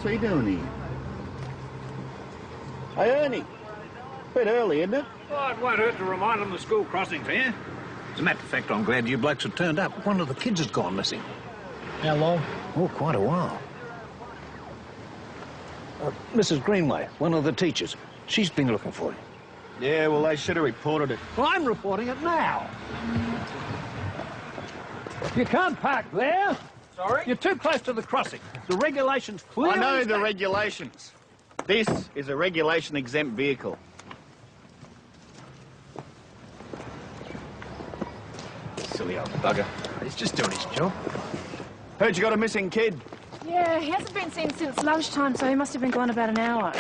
What's he doing here? Hey, Ernie. Bit early, isn't it? Oh, it won't hurt to remind them the school crossing's here. As a matter of fact, I'm glad you blokes have turned up. One of the kids has gone missing. How long? Oh, quite a while. Mrs. Greenway, one of the teachers, she's been looking for you. Yeah, well, they should have reported it. Well, I'm reporting it now. You can't park there. Sorry? You're too close to the crossing. The regulations clearly... I know the regulations. This is a regulation-exempt vehicle. Silly old bugger. He's just doing his job. Heard you got a missing kid. Yeah, he hasn't been seen since lunchtime, so he must have been gone about an hour.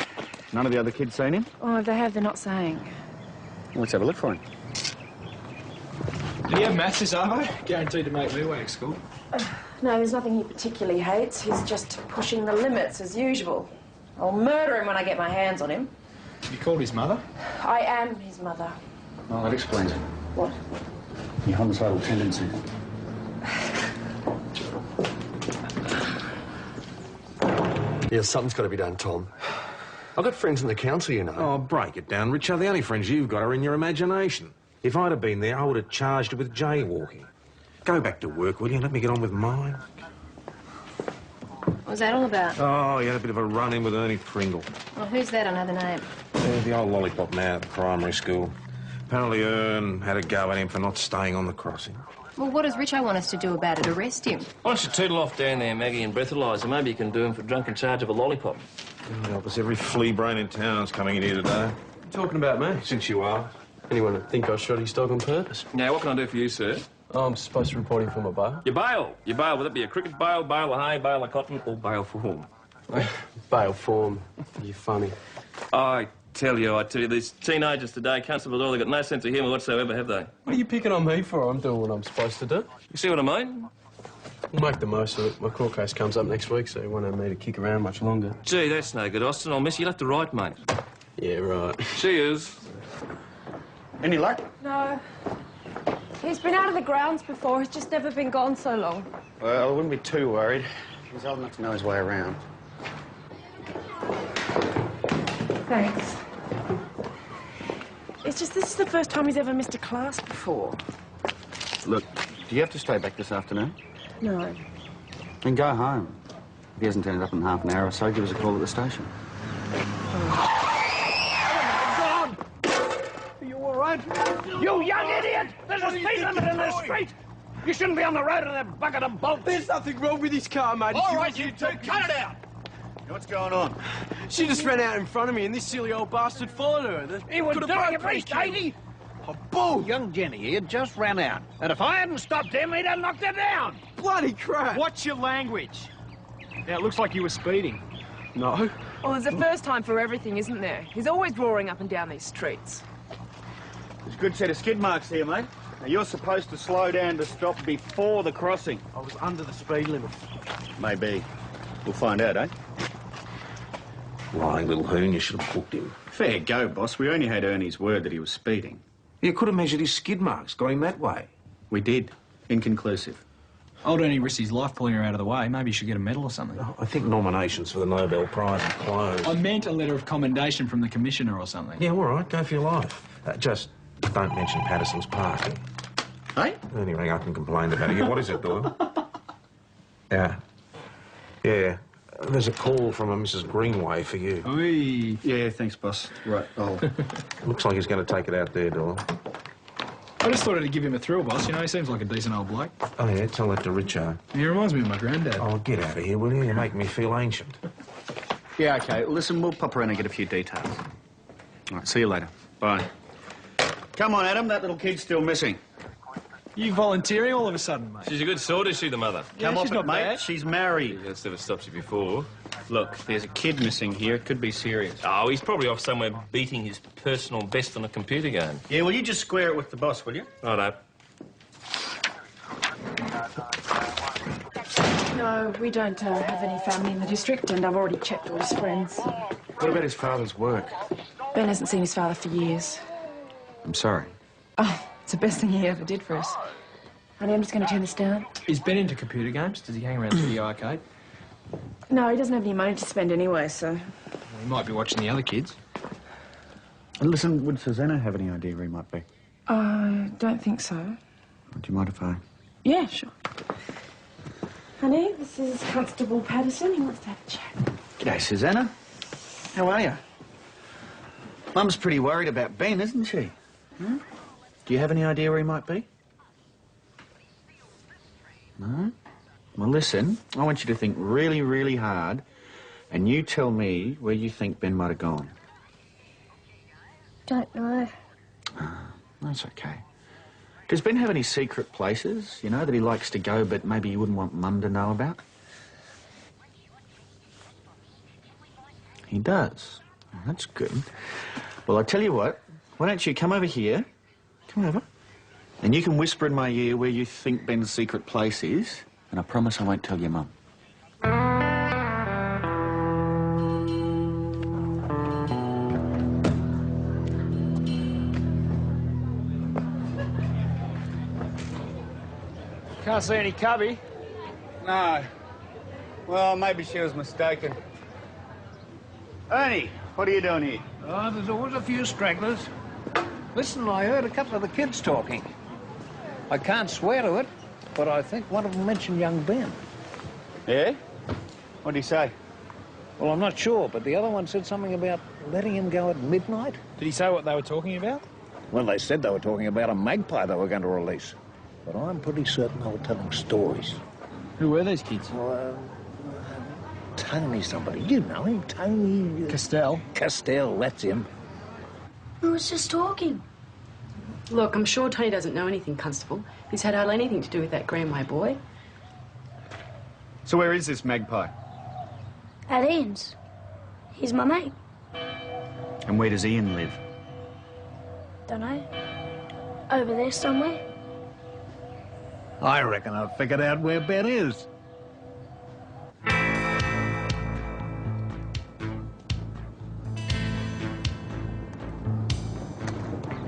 None of the other kids seen him? Oh, if they have, they're not saying. Let's have a look for him. Did he have maths this Arvo? Guaranteed to make me wag school. No, there's nothing he particularly hates. He's just pushing the limits, as usual. I'll murder him when I get my hands on him. You called his mother? I am his mother. Well, that explains it. What? Your homicidal tendency. Yeah, something's got to be done, Tom. I've got friends in the council, you know. Oh, break it down, Richard. The only friends you've got are in your imagination. If I'd have been there, I would have charged you with jaywalking. Go back to work, will you? Let me get on with mine. What was that all about? Oh, you had a bit of a run-in with Ernie Pringle. Well, who's that? I know the name. Yeah, the old lollipop man at the primary school. Apparently Ern had a go at him for not staying on the crossing. Well, what does Richo want us to do about it? Arrest him? Why don't you toodle off down there, Maggie, and breathalyse him? Maybe you can do him for drunken charge of a lollipop. God help us, every flea brain in town's coming in here today. Talking about me? Since you are. Anyone would think I shot his dog on purpose. Now, what can I do for you, sir? Oh, I'm supposed to report him for my bail. Your bail. Your bail. Would it be a cricket bail, bail of hay, bail of cotton, or bail for whom? Bail form. You're funny. I tell you, these teenagers today, constables, all, they've got no sense of humour whatsoever, have they? What are you picking on me for? I'm doing what I'm supposed to do. You see what I mean? We'll make the most of it. My court case comes up next week, so you won't have me to kick around much longer. Gee, that's no good, Austin. I'll miss you. You'll have to write, mate. Yeah, right. Cheers. Any luck? No. He's been out of the grounds before. He's just never been gone so long. Well, I wouldn't be too worried. He's old enough to know his way around. Thanks. It's just this is the first time he's ever missed a class before. Look, do you have to stay back this afternoon? No. Then go home. If he hasn't turned up in half an hour or so, give us a call at the station. You young idiot! There's a speed limit in this street! You shouldn't be on the road in that bucket of bolts! There's nothing wrong with his car, mate. All right, you two, cut it out! What's going on? She just ran out in front of me and this silly old bastard followed her. He was doing at least 80! Oh, bull! Young Jenny here just ran out. And if I hadn't stopped him, he'd have knocked her down! Bloody crap! What's your language? Now, it looks like you were speeding. No. Well, there's a first time for everything, isn't there? He's always roaring up and down these streets. There's a good set of skid marks here, mate. Now, you're supposed to slow down to stop before the crossing. I was under the speed limit. Maybe. We'll find out, eh? Lying little hoon, you should have booked him. Fair go, boss. We only had Ernie's word that he was speeding. You could have measured his skid marks, got him that way. We did. Inconclusive. Old Ernie risked his life pulling her out of the way. Maybe you should get a medal or something. Oh, I think nominations for the Nobel Prize are closed. I meant a letter of commendation from the Commissioner or something. Yeah, all right, go for your life. Just don't mention Patterson's parking. Hey? Ernie rang up and complained about it. Yeah, what is it, Doyle? Yeah. Yeah. There's a call from a Mrs. Greenway for you. Oi. Yeah, thanks, boss. Right, Looks like he's going to take it out there, Doyle. I just thought I'd give him a thrill, boss. You know, he seems like a decent old bloke. Oh, yeah, tell that to Richo. He reminds me of my granddad. Oh, get out of here, will you? You're making me feel ancient. Yeah, OK. Listen, we'll pop around and get a few details. All right, see you later. Bye. Come on, Adam. That little kid's still missing. You volunteering all of a sudden, mate? She's a good sort, is she, the mother? Come off she's it, not mate. bad. She's married. That's never stopped you before. Look, there's a kid missing here. It could be serious. Oh, he's probably off somewhere beating his personal best on a computer game. Yeah, well, you just square it with the boss, will you? Righto. No, we don't have any family in the district, and I've already checked all his friends. What about his father's work? Ben hasn't seen his father for years. I'm sorry. Oh, it's the best thing he ever did for us. Honey, I'm just going to turn this down. He's been into computer games. Does he hang around through the arcade? No, he doesn't have any money to spend anyway, so... He might be watching the other kids. And listen, would Susanna have any idea where he might be? I don't think so. Do you mind if I... Yeah, sure. Honey, this is Constable Patterson. He wants to have a chat. G'day, Susanna. How are you? Mum's pretty worried about Ben, isn't she? Hmm? Do you have any idea where he might be? No? Well, listen, I want you to think really, really hard, and you tell me where you think Ben might have gone. Don't know. That's okay. Does Ben have any secret places, you know, that he likes to go but maybe you wouldn't want Mum to know about? He does. Oh, that's good. Well, I'll tell you what. Why don't you come over here? Come over. And you can whisper in my ear where you think Ben's secret place is, and I promise I won't tell your Mum. Can't see any cubby. No. Well, maybe she was mistaken. Ernie, what are you doing here? Oh, there's always a few stragglers. Listen, I heard a couple of the kids talking. I can't swear to it, but I think one of them mentioned young Ben. Yeah? What did he say? Well, I'm not sure, but the other one said something about letting him go at midnight. Did he say what they were talking about? Well, they said they were talking about a magpie they were going to release. But I'm pretty certain they were telling stories. Who were these kids? Tony somebody. You know him, Tony... Castell. Castell, that's him. Who was just talking? Look, I'm sure Tony doesn't know anything, Constable. He's had hardly anything to do with that Greenway boy. So where is this magpie? At Ian's. He's my mate. And where does Ian live? Dunno. Over there somewhere. I reckon I've figured out where Ben is.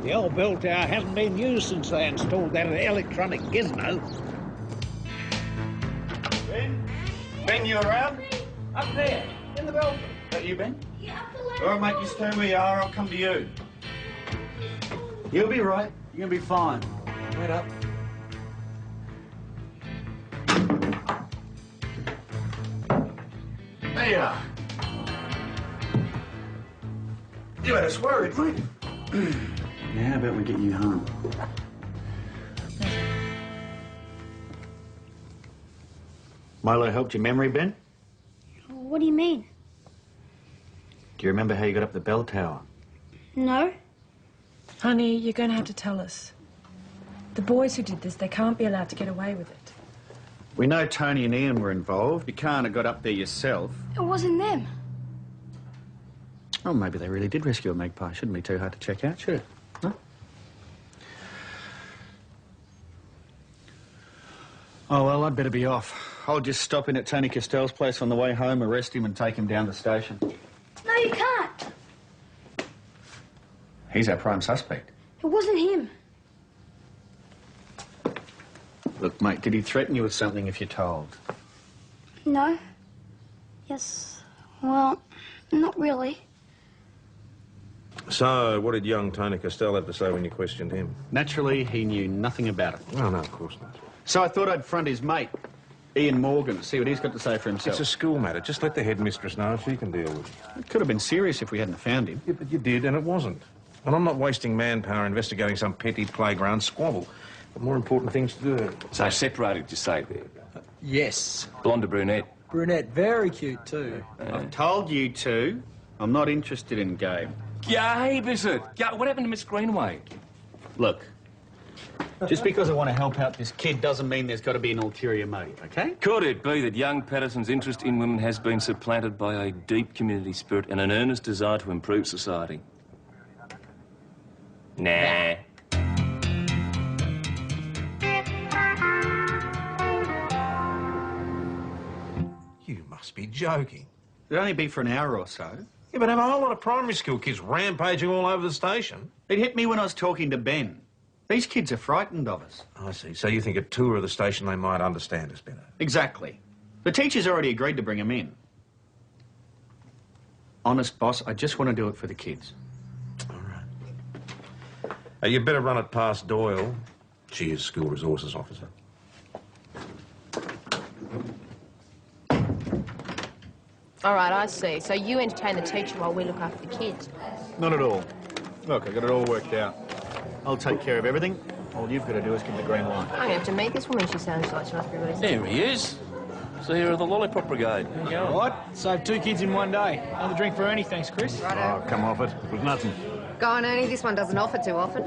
The old bell tower hasn't been used since they installed that electronic gizmo. Ben? Ben, you around? Up there, in the belfry. Is that you, Ben? Yeah, All right, mate, you stay where you are. I'll come to you. You'll be right. You're going to be fine. Wait up. There you are. You had us worried, mate. Now, how about we get you home? Milo helped your memory, Ben? What do you mean? Do you remember how you got up the bell tower? No. Honey, you're going to have to tell us. The boys who did this, they can't be allowed to get away with it. We know Tony and Ian were involved. You can't have got up there yourself. It wasn't them. Oh, maybe they really did rescue a magpie. Shouldn't be too hard to check out, should it? Huh? Oh, well, I'd better be off. I'll just stop in at Tony Castell's place on the way home, arrest him and take him down the station. No, you can't. He's our prime suspect. It wasn't him. Look, mate, did he threaten you with something if you're told? No. Yes. Well, not really. So, what did young Tony Castell have to say when you questioned him? Naturally, he knew nothing about it. Oh, no, of course not. So I thought I'd front his mate, Ian Morgan, see what he's got to say for himself. It's a school matter. Just let the headmistress know. She can deal with it. It could have been serious if we hadn't found him. Yeah, but you did, and it wasn't. And I'm not wasting manpower investigating some petty playground squabble. Got more important things to do. So separated, you say there? Yes. Blonde or brunette? Brunette, very cute too. I've told you to. I'm not interested in Gabe. Gabe, is it? What happened to Miss Greenway? Look, just because I want to help out this kid doesn't mean there's got to be an ulterior motive, okay? Could it be that young Patterson's interest in women has been supplanted by a deep community spirit and an earnest desire to improve society? Nah. You must be joking. It'd only be for an hour or so. Yeah, but have a whole lot of primary school kids rampaging all over the station. It hit me when I was talking to Ben. These kids are frightened of us. I see. So you think a tour of the station they might understand us better? Exactly. The teacher's already agreed to bring him in. Honest, boss, I just want to do it for the kids. All right. You better run it past Doyle. She is school resources officer. All right, I see. So you entertain the teacher while we look after the kids. Not at all. Look, I got it all worked out. I'll take care of everything. All you've got to do is give the green light. I'm going to have to meet this woman. She sounds like she must be really sick. There he is. So here are the Lollipop Brigade. There you go. What? Saved 2 kids in one day. Another drink for Ernie, thanks, Chris. Oh, come off it. It was nothing. Go on, Ernie. This one doesn't offer too often.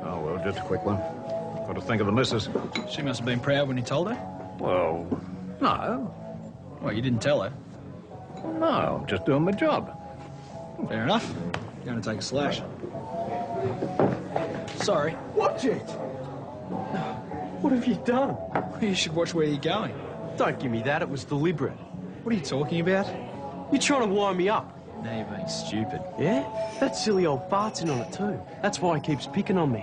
Oh, well, just a quick one. Got to think of the missus. She must have been proud when you told her. Well, no. Well, you didn't tell her. No, I'm just doing my job. Fair enough. Going to take a slash. Sorry. Watch it! What have you done? You should watch where you're going. Don't give me that. It was deliberate. What are you talking about? You're trying to wind me up. Now you're being stupid. Yeah? That silly old fart's in on it too. That's why he keeps picking on me.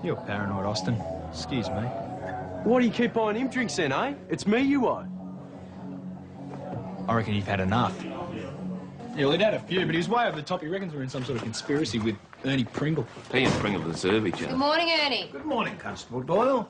You're paranoid, Austin. Excuse me. Why do you keep buying him drinks then, eh? It's me you owe. I reckon you've had enough. Yeah, well, he'd had a few, but he was way over the top. He reckons we're in some sort of conspiracy with Ernie Pringle. He and Pringle deserve each Good other. morning, Ernie. Good morning, Constable Doyle.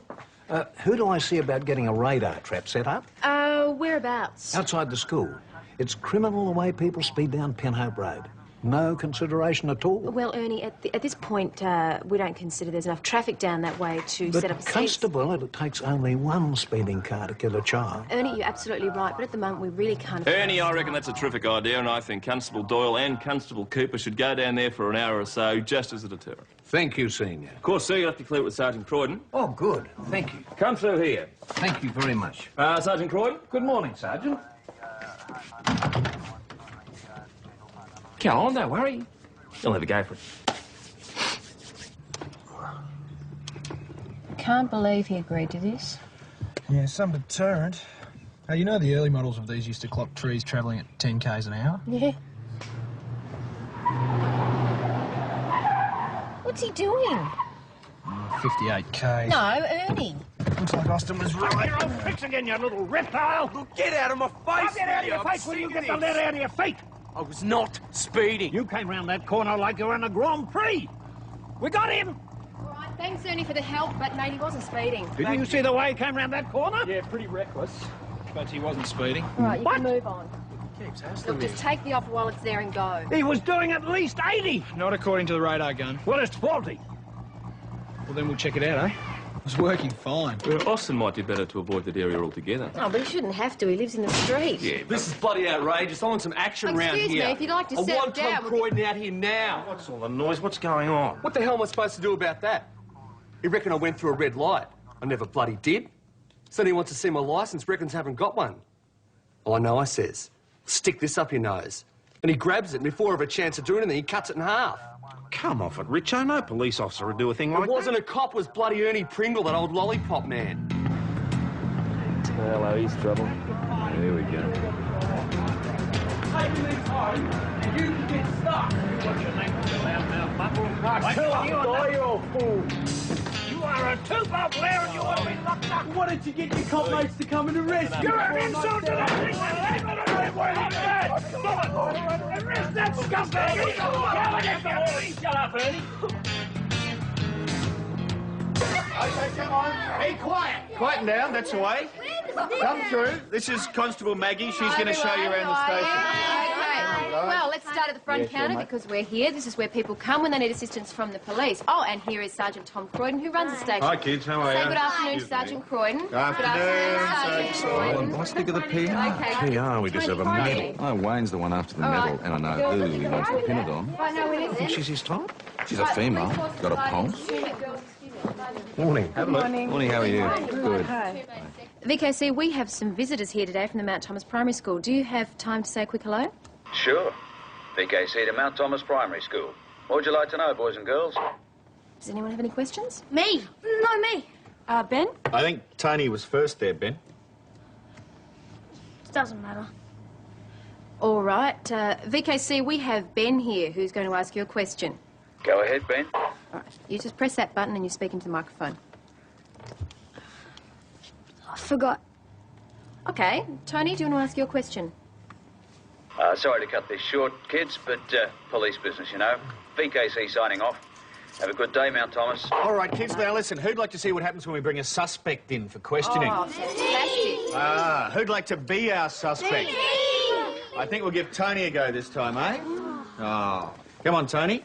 Who do I see about getting a radar trap set up? Whereabouts? Outside the school. It's criminal the way people speed down Penhope Road. No consideration at all. Well, Ernie, at this point, we don't consider there's enough traffic down that way to set up a Constable, it takes only one speeding car to kill a child. Ernie, you're absolutely right, but at the moment we really can't... Ernie, I reckon that's a terrific idea, and I think Constable Doyle and Constable Cooper should go down there for an hour or so, just as a deterrent. Thank you, Senior. Of course, sir, you'll have to clear it with Sergeant Croydon. Oh, good. Thank you. Come through here. Thank you very much. Sergeant Croydon. Good morning, Sergeant. Come on, don't worry. You'll have a go for it. Can't believe he agreed to this. Yeah, some deterrent. Hey, you know the early models of these used to clock trees travelling at 10 k's an hour? Yeah. What's he doing? 58 k's. No, Ernie. Looks like Austin was right. You're off tricks again, you little reptile! Look, get out of my face! Get out of your face when you get the letter out of your feet! I was not speeding. You came round that corner like you were in a Grand Prix. We got him! All right, thanks, Ernie, for the help, but mate, he wasn't speeding. Didn't you see the way he came round that corner? Yeah, pretty reckless. But he wasn't speeding. All right, you can move on. Keeps hassling Look, just take the offer while it's there and go. He was doing at least 80. Not according to the radar gun. Well, it's faulty. Well, then we'll check it out, eh? It was working fine. Well, Austin might do better to avoid that area altogether. Oh, but he shouldn't have to. He lives in the street. Yeah, This is bloody outrageous. I want some action round here. Excuse me, if you'd like to I settle want down... Tom Croydon out here now. What's all the noise? What's going on? What the hell am I supposed to do about that? You reckon I went through a red light? I never bloody did. Sonny wants to see my licence, reckons I haven't got one. Oh, I know, I says. Stick this up your nose. And he grabs it, and before I have a chance of doing anything, he cuts it in half. Come off it, Richo. No police officer would do a thing like It wasn't a cop, it was bloody Ernie Pringle, that old lollipop man. Hello, he's trouble. There we go. You can get stuck. What's your name, you loudmouth muffle? I tell you, you're a fool. You are a two-bob Blair and you ought to be locked up. Why don't you get your cop mates to come and arrest me? You're an insult to the police. Arrest that scumbag. Shut up, Ernie. Okay, come on. Be quiet. Quieten down, that's the way. Come through. This is Constable Maggie. She's going to show you around the station. Okay. Well, let's start at the front counter because we're here. This is where people come when they need assistance from the police. Oh, and here is Sergeant Tom Croydon, who runs the station. Hi, kids. How are Say you? good afternoon to Sergeant Croydon. Good afternoon, Sergeant Croydon. Boss, think of the PR. Okay. PR, we deserve a medal. Oh, Wayne's the one after the medal, and I know who he wants to pin it on. Right, no, it Think isn't. she's his type? She's a female, got a pulse. Morning. Morning, how are you? Good. VKC, we have some visitors here today from the Mount Thomas Primary School. Do you have time to say a quick hello? Sure. VKC to Mount Thomas Primary School. What would you like to know, boys and girls? Does anyone have any questions? Me. No, me. Ben? I think Tony was first there, Ben. It doesn't matter. All right. VKC, we have Ben here who's going to ask you a question. Go ahead, Ben. All right. You just press that button and you speak into the microphone. I forgot. OK, Tony, do you want to ask your question? Sorry to cut this short, kids, but police business, you know. VKC signing off. Have a good day, Mount Thomas. All right, kids, now listen. Who'd like to see what happens when we bring a suspect in for questioning? Oh, fantastic. Who'd like to be our suspect? I think we'll give Tony a go this time, eh? Oh. Come on, Tony.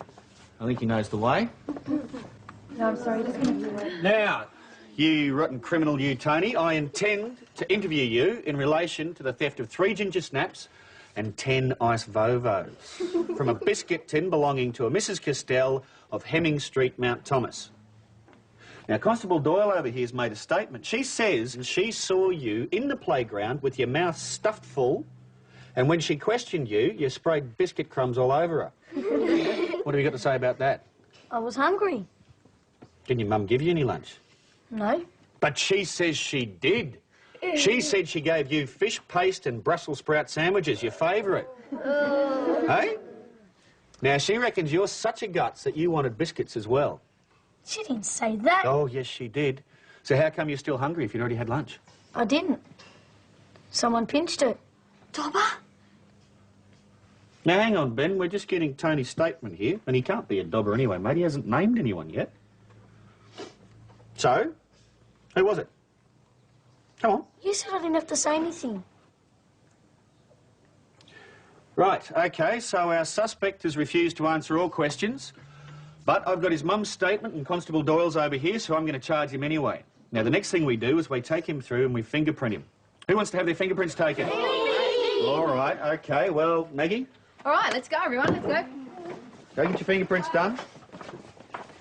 I think he knows the way. No, I'm sorry, just going to have to wait. Now, you rotten criminal, you, Tony, I intend to interview you in relation to the theft of 3 ginger snaps and 10 ice Vovos from a biscuit tin belonging to a Mrs. Castell of Hemming Street, Mount Thomas. Now, Constable Doyle over here's made a statement. She says she saw you in the playground with your mouth stuffed full, and when she questioned you, you sprayed biscuit crumbs all over her. What have you got to say about that? I was hungry. Didn't your mum give you any lunch? No. But she says she did. She said she gave you fish paste and Brussels sprout sandwiches, your favourite. Hey? Now, she reckons you're such a guts that you wanted biscuits as well. She didn't say that. Oh, yes, she did. So how come you're still hungry if you'd already had lunch? I didn't. Someone pinched it. Dobber? Now, hang on, Ben. We're just getting Tony's statement here, and he can't be a dobber anyway, mate. He hasn't named anyone yet. So, who was it? Come on. You said I didn't have to say anything. Right, OK, so our suspect has refused to answer all questions, but I've got his mum's statement and Constable Doyle's over here, so I'm going to charge him anyway. Now, the next thing we do is we take him through and we fingerprint him. Who wants to have their fingerprints taken? All right, OK, well, Maggie? All right, let's go, everyone, let's go. Go get your fingerprints done.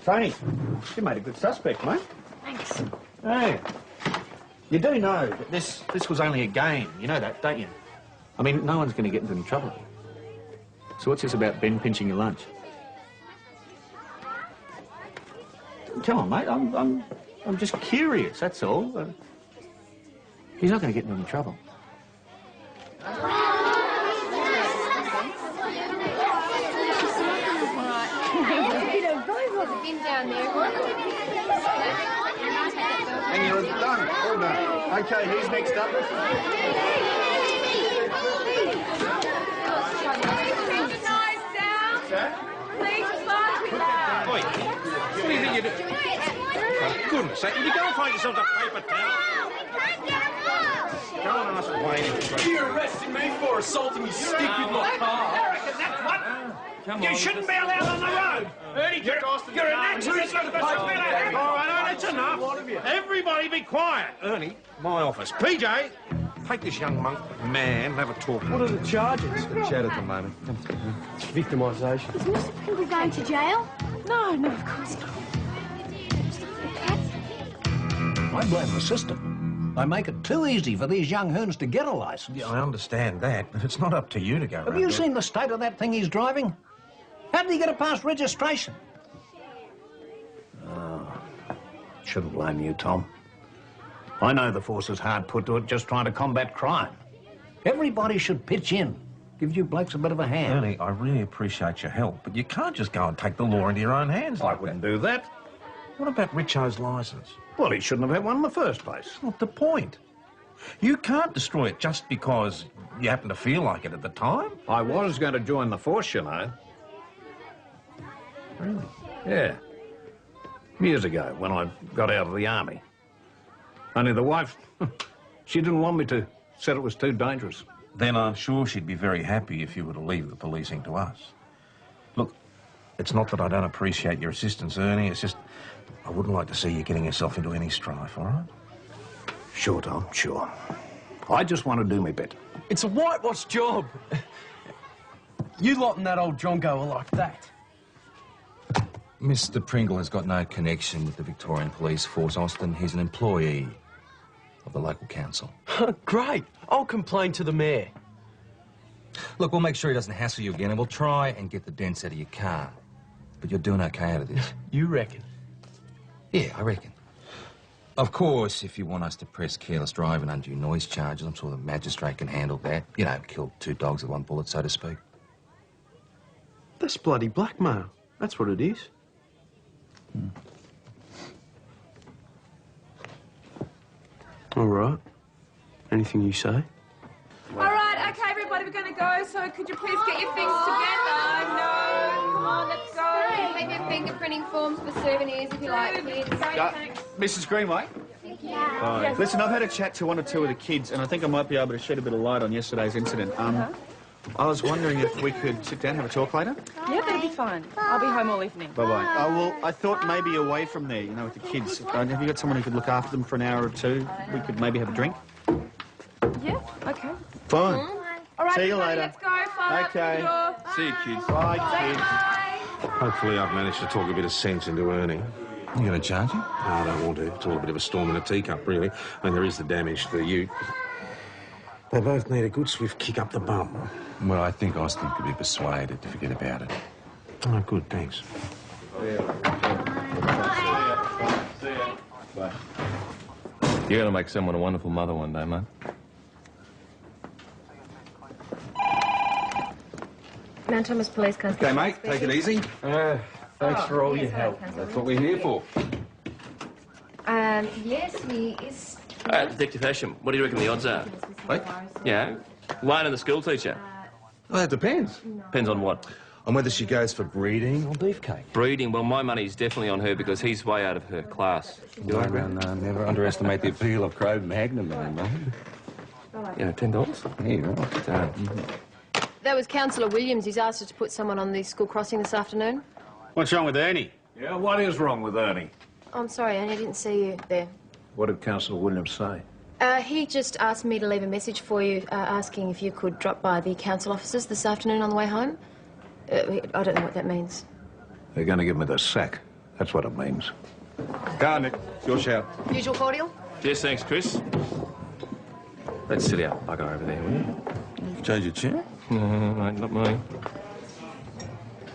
Tony, you made a good suspect, mate. Thanks. Hey, you do know that this was only a game. You know that, don't you? I mean, no one's going to get into any trouble. So what's this about Ben pinching your lunch? Come on, mate. I'm just curious. That's all. He's not going to get into any trouble. Bin down there. And you're done. All done. OK, who's next up? Oi, what do you think you're doing? For goodness sake, would you go and find yourself a paper towel? Go and ask Wayne. You're arresting me for assaulting your stick with my car. I reckon that's what. You shouldn't be allowed on the road. Ernie, You're an absolute paper. All right, that's enough. Everybody be quiet. Ernie, my office. PJ, take this young monk man and have a talk. What are the charges? Chat at the moment. Victimisation. Is Mr. Pringle going to jail? No, of course not. I blame the system. They make it too easy for these young hoons to get a licence. Yeah, I understand that, but it's not up to you to go Have around you there. seen the state of that thing he's driving? How did he get it past registration? Shouldn't blame you, Tom. I know the force is hard put to it just trying to combat crime. Everybody should pitch in. Give you blokes a bit of a hand. Ernie, I really appreciate your help, but you can't just go and take the law into your own hands like I wouldn't do that. What about Richo's licence? Well, he shouldn't have had one in the first place. That's not the point. You can't destroy it just because you happen to feel like it at the time. I was going to join the force, you know. Really? Yeah. Years ago, when I got out of the army. Only the wife, she didn't want me to. Said it was too dangerous. Then I'm sure she'd be very happy if you were to leave the policing to us. Look, it's not that I don't appreciate your assistance, Ernie. It's just I wouldn't like to see you getting yourself into any strife, all right? Sure, Tom, sure. I just want to do my bit. It's a whitewash job. You lot and that old Drongo are like that. Mr. Pringle has got no connection with the Victorian Police Force, Austin. He's an employee of the local council. Great. I'll complain to the mayor. Look, we'll make sure he doesn't hassle you again, and we'll try and get the dents out of your car. But you're doing okay out of this. You reckon? Yeah, I reckon. Of course, if you want us to press careless drive and undue noise charges, I'm sure the magistrate can handle that. You know, kill 2 dogs with 1 bullet, so to speak. That's bloody blackmail. That's what it is. All right. Anything you say? All right, okay, everybody, we're going to go, so could you please get your things together? No, come on, let's go. Leave your fingerprinting forms for souvenirs if you like, kids. Mrs. Greenway? Yeah. Listen, I've had a chat to one or two of the kids, and I think I might be able to shed a bit of light on yesterday's incident. I was wondering if we could sit down and have a talk later? Yeah, that'll be fine. I'll be home all evening. Bye-bye. Well, I thought maybe away from there, you know, with the kids. Have you got someone who could look after them for an hour or two? We could maybe have a drink? Yeah, okay. Fine. All right, See you everybody, later. let's go. Fire up Okay. the door. See you, kids. Bye, kids. Hopefully I've managed to talk a bit of sense into Ernie. You going to charge him? No, I don't want to. It's all a bit of a storm in a teacup, really. I mean, there is the damage to the ute. They both need a good swift kick up the bum. Well, I think Austin could be persuaded to forget about it. Oh, good, thanks. You're going to make someone a wonderful mother one day, mate. Mount Thomas Police Constable. Okay, mate, take it easy. Thanks for all your help. That's what we're here for. Yes, he is. Detective Hasham, what do you reckon the odds are? Wait. Yeah. Wayne and the school teacher. Well, it depends. Depends on what? On whether she goes for breeding or beefcake. Breeding. Well, my money's definitely on her because he's way out of her class. No, never underestimate the appeal of Crow Magnum, mate. Yeah, $10? Yeah, you're right. That was Councillor Williams. He's asked us to put someone on the school crossing this afternoon. What's wrong with Ernie? Yeah, what is wrong with Ernie? Oh, I'm sorry, Annie, I didn't see you there. What did Councillor Williams say? He just asked me to leave a message for you, asking if you could drop by the council offices this afternoon on the way home. I don't know what that means. They're going to give me the sack. That's what it means. Go on, Nick. It's your shout. Usual cordial? Yes, thanks, Chris. That silly old bugger over there, will you? Change your chair? No, mate, not me.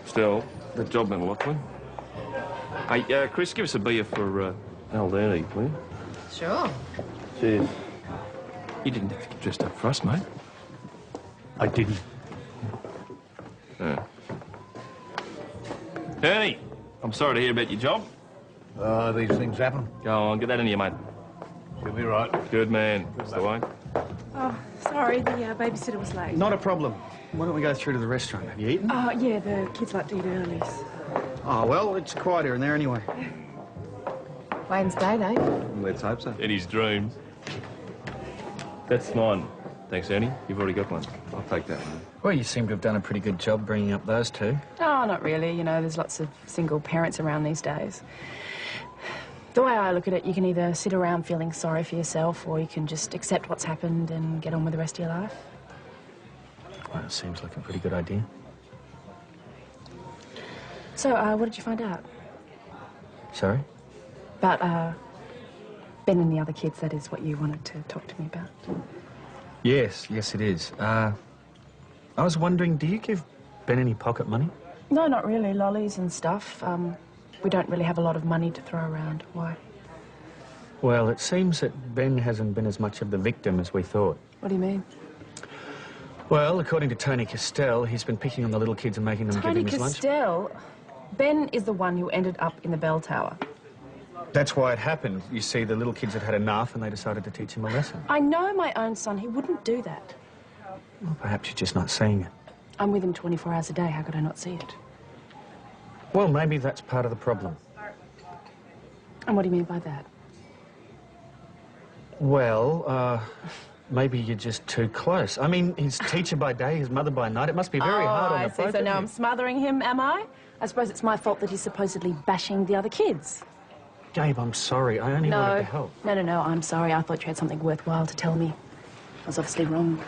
Still, the job meant a lot to him. Hey, Chris, give us a beer for old Ernie, will you? Sure. Cheers. You didn't have to get dressed up for us, mate. I didn't. Ernie, I'm sorry to hear about your job. These things happen. Go on, get that in you, mate. You'll be right. Good man. Mr. Wayne. Oh, sorry, the babysitter was late. Not a problem. Why don't we go through to the restaurant? Have you eaten? Yeah, the kids like to eat early. Oh, well, it's quieter in there anyway. Wayne's day, though. Let's hope so. In his dreams. That's mine. Thanks, Ernie. You've already got one. I'll take that one. Well, you seem to have done a pretty good job bringing up those two. Oh, not really. You know, there's lots of single parents around these days. The way I look at it, you can either sit around feeling sorry for yourself or you can just accept what's happened and get on with the rest of your life. Well, it seems like a pretty good idea. So, what did you find out? Sorry? About, Ben and the other kids, that is what you wanted to talk to me about. Yes, it is. I was wondering, do you give Ben any pocket money? No, not really. Lollies and stuff. We don't really have a lot of money to throw around. Why? Well, it seems that Ben hasn't been as much of the victim as we thought. What do you mean? Well, according to Tony Castell, he's been picking on the little kids and making them give him his lunch. Tony Castell? Ben is the one who ended up in the bell tower. That's why it happened. You see, the little kids had had enough and they decided to teach him a lesson. I know my own son. He wouldn't do that. Well, perhaps you're just not seeing it. I'm with him 24 hours a day. How could I not see it? Well, maybe that's part of the problem. And what do you mean by that? Well, maybe you're just too close. I mean, his teacher by day, his mother by night. It must be very hard on I the see. both So of now you. I'm smothering him, am I? I suppose it's my fault that he's supposedly bashing the other kids. Gabe, I'm sorry. I only wanted to help. No, I'm sorry. I thought you had something worthwhile to tell me. I was obviously wrong.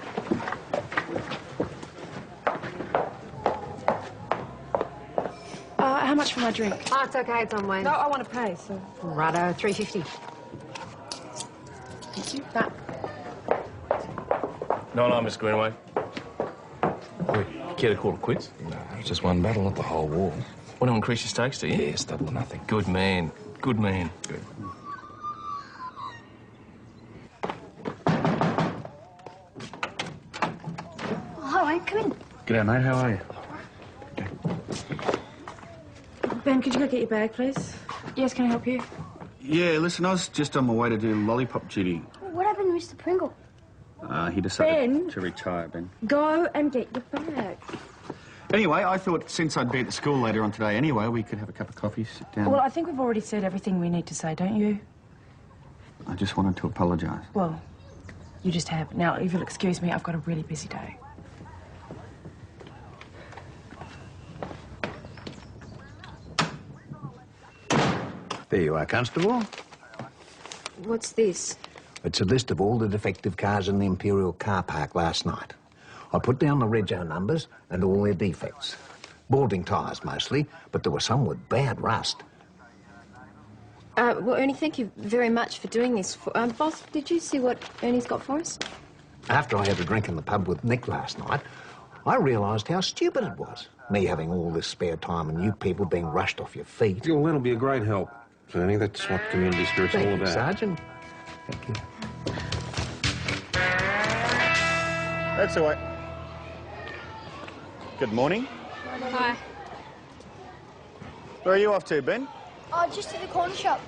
How much for my drink? Oh, it's okay, it's on Wayne. No, I want to pay, so... Righto, $3.50. Thank you. That. No, Miss Greenway. Care to call it quits? No, it's just one battle, not the whole war. Want to increase your stakes, do you? Yes, double or nothing. Good man. Good man. Good. Oh, hi, Wayne. Come in. G'day, mate. How are you? Ben, could you go get your bag, please? Yes, can I help you? Yeah, listen, I was just on my way to do lollipop duty. What happened to Mr. Pringle? He decided Ben? to retire, Ben. Go and get your bag. Anyway, I thought since I'd be at the school later on today anyway, we could have a cup of coffee, sit down. Well, I think we've already said everything we need to say, don't you? I just wanted to apologise. Well, you just have. Now, if you'll excuse me, I've got a really busy day. There you are, Constable. What's this? It's a list of all the defective cars in the Imperial car park last night. I put down the rego numbers and all their defects. Boarding tyres mostly, but there were some with bad rust. Well, Ernie, thank you very much for doing this. Boss, did you see what Ernie's got for us? After I had a drink in the pub with Nick last night, I realised how stupid it was. Me having all this spare time and you people being rushed off your feet. Well, that'll be a great help, Ernie. That's what community spirit's all about. Sergeant. Thank you. That's all right. Good morning. Hi. Where are you off to, Ben? Oh, just to the corner shop.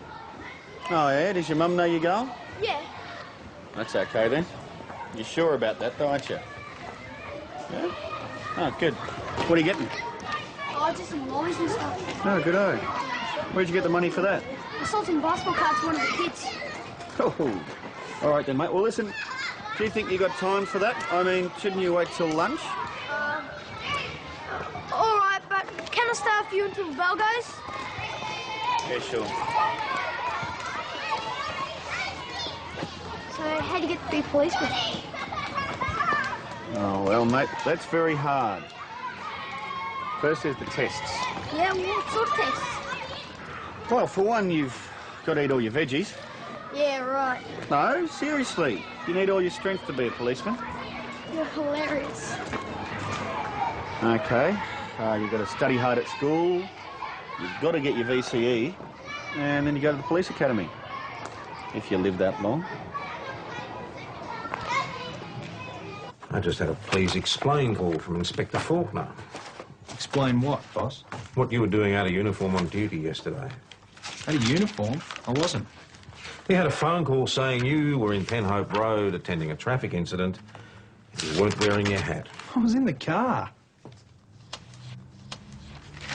Oh, yeah? Does your mum know you're going? Yeah. That's okay, then. You're sure about that, though, aren't you? Yeah? Oh, good. What are you getting? Oh, just some lollies and stuff. Oh, good-o. Where'd you get the money for that? I sold some basketball cards to one of the kids. Oh, all right, then, mate. Well, listen, do you think you got time for that? I mean, shouldn't you wait till lunch? All right, but can I stay with you until the bell goes? Yeah, sure. So, how do you get to be a policeman? Oh, well, mate, that's very hard. First there's the tests. Yeah, what sort of tests? Well, for one, you've got to eat all your veggies. Yeah, right. No, seriously. You need all your strength to be a policeman. You're hilarious. Okay. You've got to study hard at school. You've got to get your VCE. And then you go to the police academy. If you live that long. I just had a please explain call from Inspector Faulkner. Explain what, boss? What you were doing out of uniform on duty yesterday. Out of uniform? I wasn't. He had a phone call saying you were in Penhope Road attending a traffic incident. You weren't wearing your hat. I was in the car.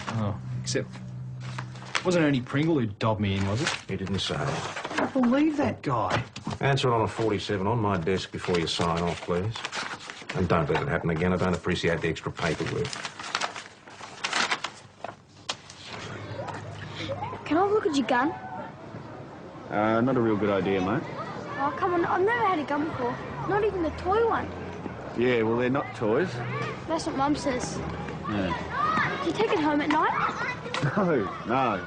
Oh, except... Wasn't Ernie Pringle who dobbed me in, was it? He didn't say. I don't believe that guy. Answer it on a 47 on my desk before you sign off, please. And don't let it happen again. I don't appreciate the extra paperwork. Can I look at your gun? Not a real good idea, mate. Oh, come on, I've never had a gun before. Not even a toy one. Yeah, well, they're not toys. That's what Mum says. Yeah. Do you take it home at night? No.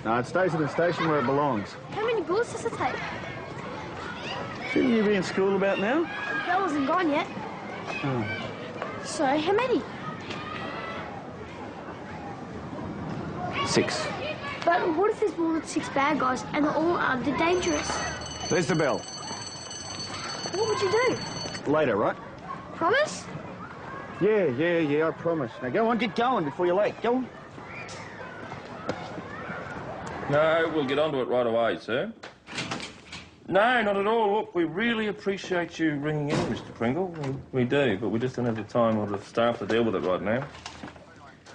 No, it stays in the station where it belongs. How many bullets does it take? Shouldn't you be in school about now? The bell hasn't gone yet. Oh. So, how many? 6. But what if there's more than 6 bad guys and they're all under dangerous? There's the bell. What would you do? Later, right? Promise? Yeah, I promise. Now go on, get going before you're late. Go on. No, we'll get onto it right away, sir. No, not at all. Look, we really appreciate you ringing in, Mr. Pringle. We do, but we just don't have the time or the staff to deal with it right now.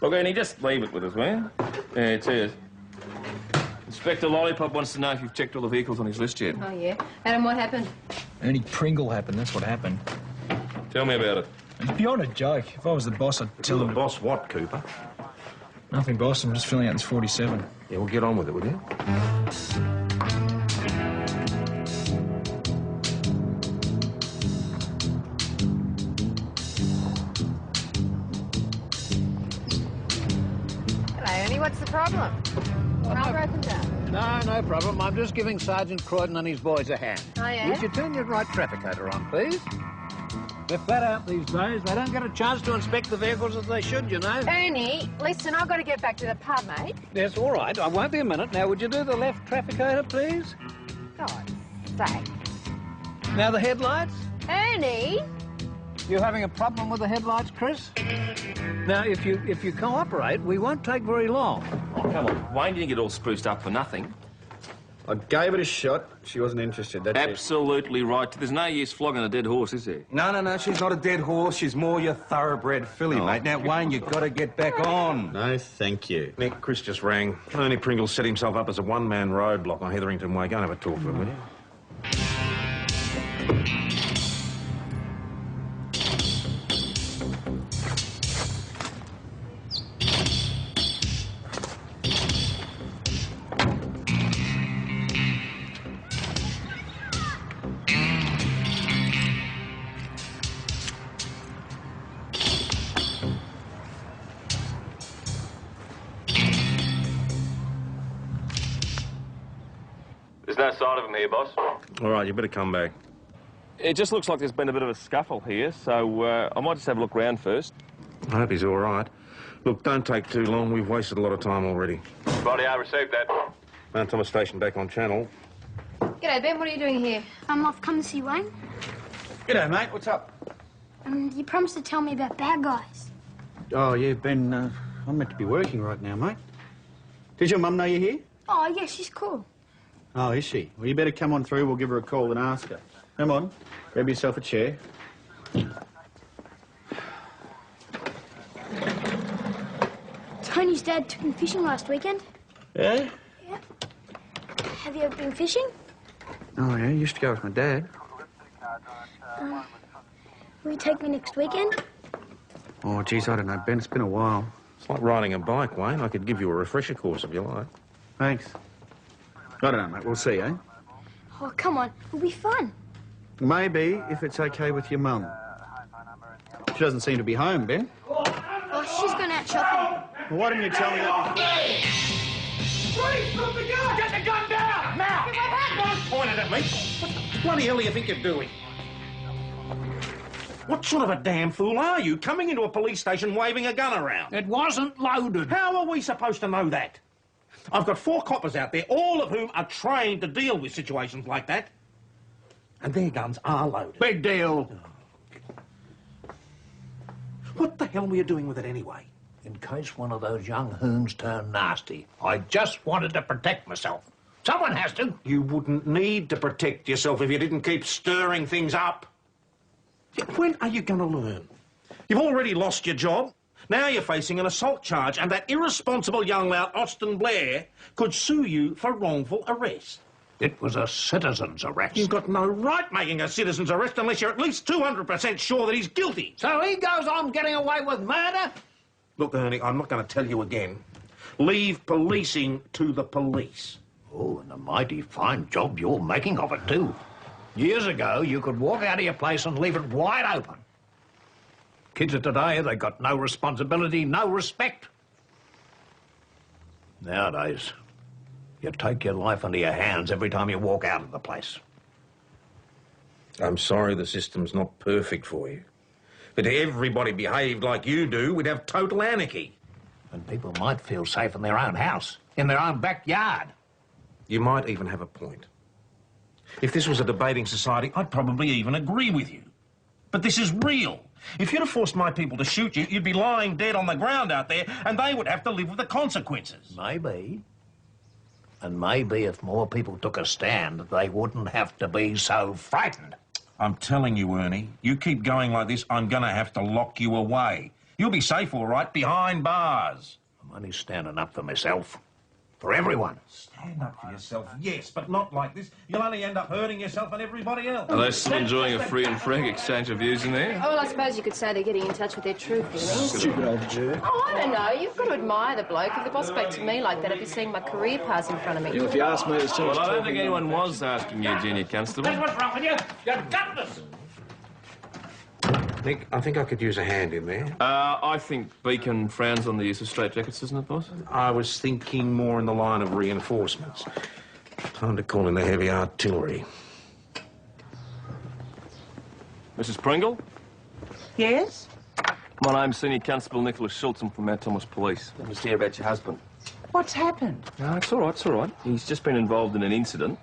Look, Ernie, just leave it with us, will you? Yeah, it's here. Inspector Lollipop wants to know if you've checked all the vehicles on his list yet. Oh, yeah. Adam, what happened? Ernie Pringle happened, that's what happened. Tell me about it. It's beyond a joke. If I was the boss, I'd tell him... The boss what, Cooper? Nothing, boss. I'm just filling out this 47. Yeah, well, get on with it, will you? Hello, Ernie. What's the problem? Car broken down. No problem. I'm just giving Sergeant Croydon and his boys a hand. Oh, yeah? Would you turn your right trafficator on, please? They're flat out these days. They don't get a chance to inspect the vehicles as they should, you know. Ernie, listen, I've got to get back to the pub, mate. Yes, all right. I won't be a minute. Now, would you do the left trafficator, please? God's sake. Now, the headlights? Ernie? You having a problem with the headlights, Chris? Now, if you cooperate, we won't take very long. Oh, come on, Wayne didn't get all spruced up for nothing. I gave it a shot. She wasn't interested, that's it. Absolutely right. There's no use flogging a dead horse, is there? No, she's not a dead horse. She's more your thoroughbred filly, mate. Now, Wayne, you've got to get back on. No, thank you. Nick, Chris just rang. Ernie Pringle set himself up as a one-man roadblock on Hetherington Way. Go and have a talk to him, will you? There's no sign of him here, boss. All right, you better come back. It just looks like there's been a bit of a scuffle here, so I might just have a look round first. I hope he's all right. Look, don't take too long. We've wasted a lot of time already. Righty, I received that. Mount Thomas Station back on channel. G'day, Ben. What are you doing here? I've come to see Wayne. G'day, mate. What's up? You promised to tell me about bad guys. Oh, yeah, Ben, I'm meant to be working right now, mate. Did your mum know you're here? Oh, yeah, she's cool. Oh, is she? Well, you better come on through. We'll give her a call and ask her. Come on. Grab yourself a chair. Tony's dad took him fishing last weekend. Yeah? Yeah. Have you ever been fishing? Oh, yeah, used to go with my dad. Will you take me next weekend? Oh, geez, I don't know, Ben. It's been a while. It's like riding a bike, Wayne. I could give you a refresher course if you like. Thanks. I don't know, mate. We'll see, eh? Oh, come on. It'll be fun. Maybe, if it's okay with your mum. She doesn't seem to be home, Ben. Oh, she's gone out shopping. Well, why didn't you tell me that before? Please, drop the gun! Get the gun down! Now! Don't point it at me. What the bloody hell do you think you're doing? What sort of a damn fool are you, coming into a police station waving a gun around? It wasn't loaded. How are we supposed to know that? I've got 4 coppers out there, all of whom are trained to deal with situations like that. And their guns are loaded. Big deal. What the hell were you doing with it anyway? In case one of those young hoons turned nasty. I just wanted to protect myself. Someone has to. You wouldn't need to protect yourself if you didn't keep stirring things up. When are you going to learn? You've already lost your job. Now you're facing an assault charge, and that irresponsible young lout, Austin Blair, could sue you for wrongful arrest. It was a citizen's arrest. You've got no right making a citizen's arrest unless you're at least 200% sure that he's guilty. So he goes on getting away with murder? Look, Ernie, I'm not going to tell you again. Leave policing to the police. Oh, and a mighty fine job you're making of it, too. Years ago, you could walk out of your place and leave it wide open. Kids of today, they got no responsibility, no respect. Nowadays, you take your life into your hands every time you walk out of the place. I'm sorry the system's not perfect for you. But if everybody behaved like you do, we'd have total anarchy. And people might feel safe in their own house, in their own backyard. You might even have a point. If this was a debating society, I'd probably even agree with you. But this is real. If you'd have forced my people to shoot you, you'd be lying dead on the ground out there, and they would have to live with the consequences. Maybe. And maybe if more people took a stand, they wouldn't have to be so frightened. I'm telling you, Ernie, you keep going like this, I'm going to have to lock you away. You'll be safe, all right, behind bars. I'm only standing up for myself. For everyone. Stand up for yourself, yes, but not like this. You'll only end up hurting yourself and everybody else. Are they still enjoying a free and frank exchange of views in there? Oh, well, I suppose you could say they're getting in touch with their true feelings. Stupid old jerk. Oh, I don't know. You've got to admire the bloke. If the boss spoke to me like that, I'd be seeing my career pass in front of me. Yeah, if you ask me, it's too much Well, I don't talking. think anyone was asking you, Junior Constable. That's what's wrong with you. You're gutless. Nick, I think I could use a hand in there. I think Beacon frowns on the use of straitjackets, doesn't it, boss? I was thinking more in the line of reinforcements. Time to call in the heavy artillery. Mrs. Pringle? Yes? My name's Senior Constable Nicholas Schultz. I'm from Mount Thomas Police. I was to hear about your husband. What's happened? No, it's all right, it's all right. He's just been involved in an incident,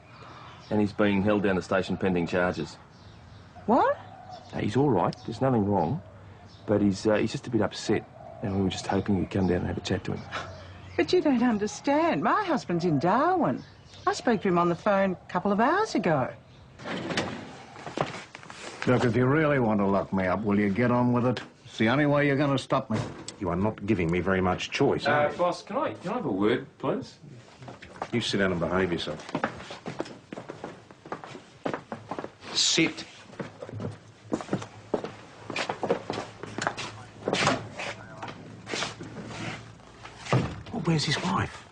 and he's being held down the station pending charges. What? No, he's all right. There's nothing wrong. But he's just a bit upset, and we were just hoping you'd come down and have a chat to him. But you don't understand. My husband's in Darwin. I spoke to him on the phone a couple of hours ago. Look, if you really want to lock me up, will you get on with it? It's the only way you're going to stop me. You are not giving me very much choice, are you? Boss, can I have a word, please? You sit down and behave yourself. Sit. Well, where's his wife?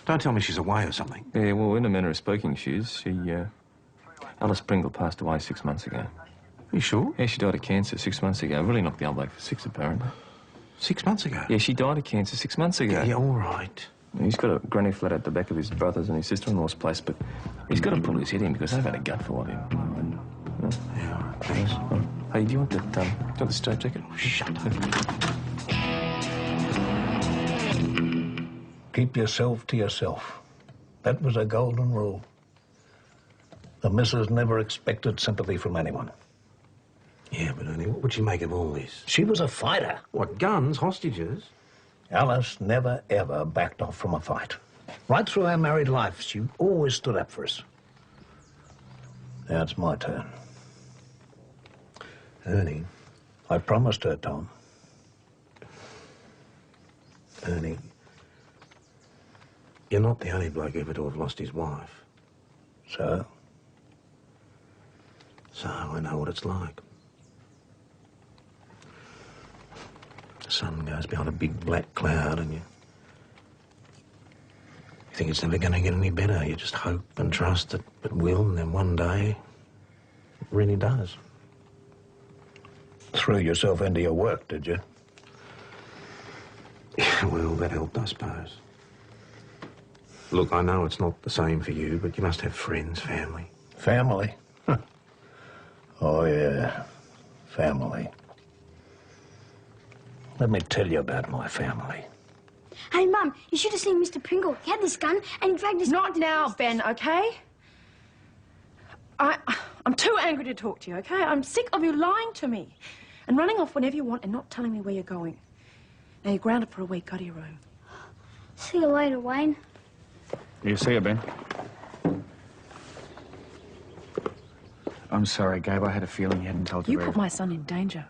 Don't tell me she's away or something. Yeah, well, in a manner of speaking, she is. Alice Pringle passed away 6 months ago. You sure? Yeah, she died of cancer 6 months ago. Really knocked the old bloke for six, apparently. 6 months ago? Yeah, she died of cancer 6 months ago. Yeah, all right. He's got a granny flat at the back of his brother's and his sister-in-law's place, but he's got to pull his head in because they've had a gutful of him. Yeah, all right, thanks. Hey, do you want that, do you want the straight jacket? Oh, shut up. Keep yourself to yourself. That was a golden rule. The missus never expected sympathy from anyone. Yeah, but Ernie, what would you make of all this? She was a fighter. What, guns, hostages? Alice never, ever backed off from a fight. Right through our married life, she always stood up for us. Now it's my turn. Ernie. I promised her, Tom. Ernie. You're not the only bloke ever to have lost his wife. So? So I know what it's like. The sun goes behind a big black cloud and you think it's never going to get any better. You just hope and trust that it will, and then one day it really does. Threw yourself into your work, did you? Yeah, well, that helped, I suppose. Look, I know it's not the same for you, but you must have friends, family. Family? Oh, yeah. Family. Let me tell you about my family. Hey, Mum, you should have seen Mr. Pringle. He had this gun and he dragged his... Not now, Ben, OK? I'm too angry to talk to you, OK? I'm sick of you lying to me and running off whenever you want and not telling me where you're going. Now, you're grounded for a week. Go to your room. See you later, Wayne. You see her, Ben? I'm sorry, Gabe. I had a feeling you hadn't told You Red. put my son in danger.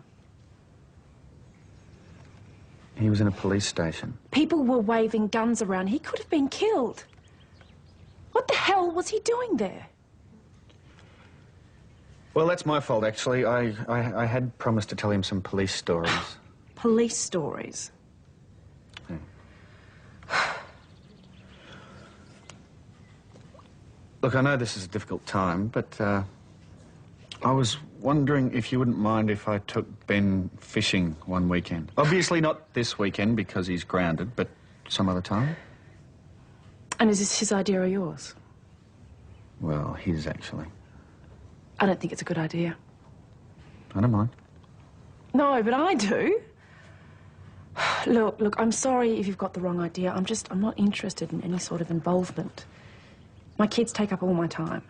He was in a police station. People were waving guns around. He could have been killed. What the hell was he doing there? Well, that's my fault, actually. I had promised to tell him some police stories. Police stories? Look, I know this is a difficult time, but I was wondering if you wouldn't mind if I took Ben fishing one weekend. Obviously not this weekend because he's grounded, but some other time. And is this his idea or yours? Well, his, actually. I don't think it's a good idea. I don't mind. No, but I do. Look, I'm sorry if you've got the wrong idea. I'm not interested in any sort of involvement. My kids take up all my time.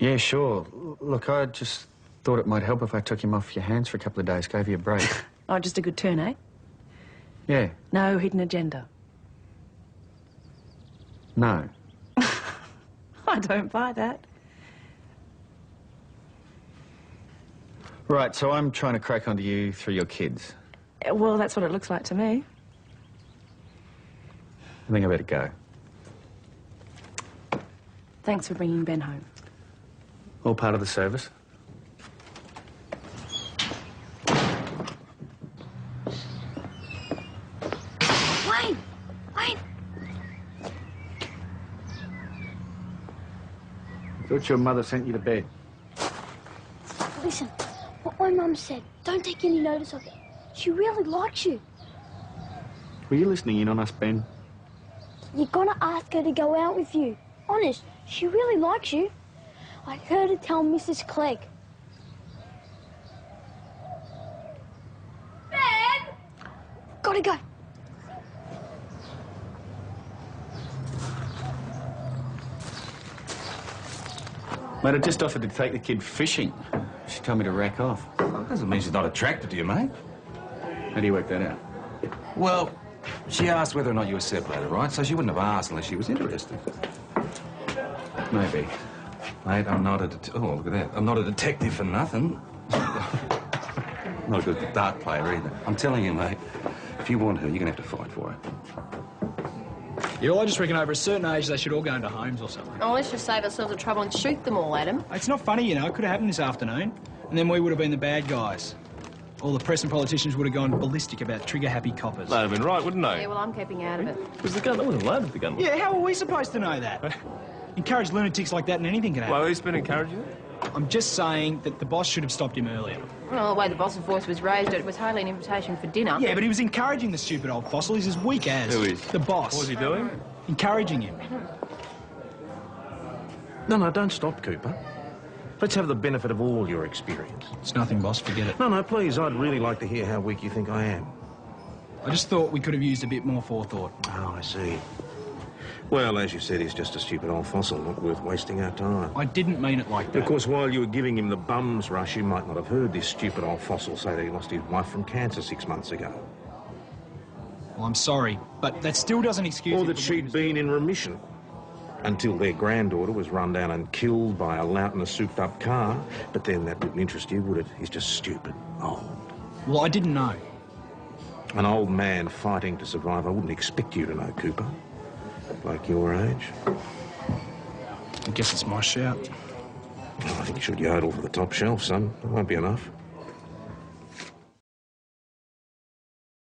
Yeah, sure. Look, I just thought it might help if I took him off your hands for a couple of days, gave you a break. Oh, just a good turn, eh? Yeah. No hidden agenda. No. I don't buy that. Right, so I'm trying to crack onto you through your kids. Well, that's what it looks like to me. I think I better go. Thanks for bringing Ben home. All part of the service. Wayne! Wayne! I thought your mother sent you to bed. Listen, what my mum said, don't take any notice of it. She really likes you. Were you listening in on us, Ben? You're gonna ask her to go out with you. Honest, she really likes you. I heard her tell Mrs. Clegg. Ben! Gotta go. Mate, I just offered to take the kid fishing. She told me to rack off. Well, that doesn't mean she's not attracted to you, mate. How do you work that out? Well, She asked whether or not you were separated, right? So she wouldn't have asked unless she was interested. Maybe. Mate, I'm not a oh, look at that. I'm not a detective for nothing. Not a good dart player either. I'm telling you, mate, if you want her, you're going to have to fight for her. Yeah, well, I just reckon over a certain age they should all go into homes or something. Oh, let's just save ourselves the trouble and shoot them all, Adam. It's not funny, you know. It could have happened this afternoon. And then we would have been the bad guys. All the press and politicians would have gone ballistic about trigger-happy coppers. They'd have been right, wouldn't they? Yeah, well, I'm keeping out of it. Was the gun? That wasn't loaded, the gun. Yeah, how are we supposed to know that? Encourage lunatics like that and anything can happen. Well, who's been encouraging it? I'm just saying that the boss should have stopped him earlier. Well, the way the boss's voice was raised, it was hardly an invitation for dinner. Yeah, but he was encouraging the stupid old fossil. He's as weak as. Who is? The boss. What was he doing? Encouraging him. No, don't stop, Cooper. Let's have the benefit of all your experience. It's nothing, boss. Forget it. No, please. I'd really like to hear how weak you think I am. I just thought we could have used a bit more forethought. Oh, I see. Well, as you said, he's just a stupid old fossil, not worth wasting our time. I didn't mean it like that. Of course, while you were giving him the bum's rush, you might not have heard this stupid old fossil say that he lost his wife from cancer 6 months ago. Well, I'm sorry, but that still doesn't excuse... Or that she'd been in remission until their granddaughter was run down and killed by a lout in a souped-up car. But then that wouldn't interest you, would it? He's just stupid, old. Well, I didn't know. An old man fighting to survive. I wouldn't expect you to know, Cooper. Like your age. I guess it's my shout. Oh, I think you should yodel for the top shelf, son. That won't be enough.